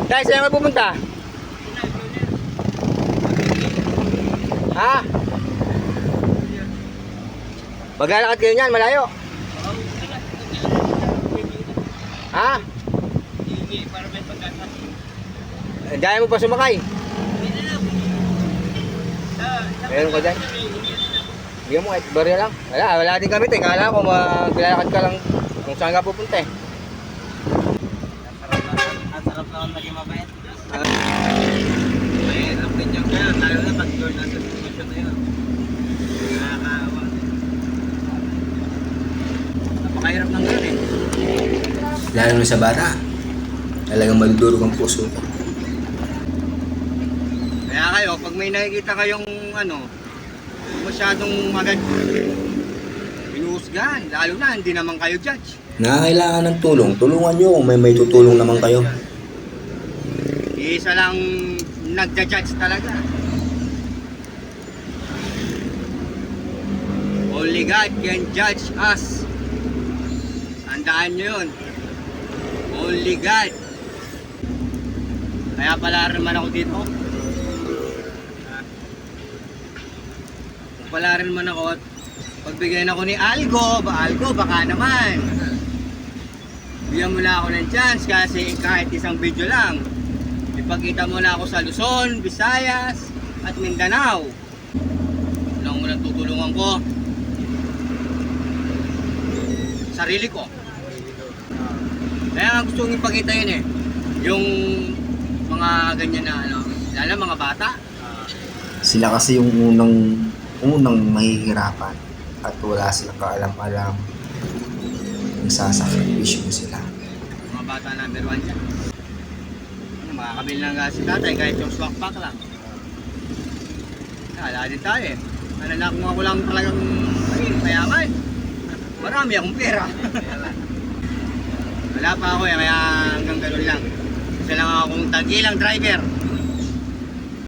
Dahil saan kayo pupunta? Ha? Maglalakad kayo niyan, malayo. Ha? Dahil mo pa sumakay. Meron ka dyan? Bigyan mo, barya lang. Wala din kami. Kala ko maglalakad ka lang kung saan ka pupunta eh. Ang sarap naman naging mabait. Mahirap din yung kaya, lalo na pag doon nasa sitwasyon na yun. Nakakaawa. Napakahirap ng gano'n eh. Lalo na sa bata. Talagang madudurog ang puso ko. Kaya kayo, pag may nakikita kayong masyadong agad pinuhusgahan, lalo na hindi naman kayo judge. Nakakailangan ng tulong. Tulungan nyo kung may tutulong naman kayo. Isa lang nagja-judge talaga. Only God can judge us. Tandaan nyo yun. Only God. Kaya pala rin man ako dito. Pala rin man ako at pagbigyan ako ni Algo, baka naman. Bigyan mo na ako ng chance kasi kahit isang video lang. Ipakita mo na ako sa Luzon, Visayas, at Mindanao. Lang mo nang tutulungan ko. Sarili ko. Kaya nga gusto kong ipakita yun eh. Yung mga ganyan na lalo mga bata. Sila kasi yung unang mahihirapan at wala silang kaalam-alam. Nagsasakripisyo sila. Mga bata number 1 dyan. Makakabili lang si tatay kahit yung swak pack lang. Wala din tayo eh. Kung ako lang talagang mayaman. Marami akong pera. Wala pa ako eh, kaya hanggang ganun lang. Isa lang akong tagilang driver.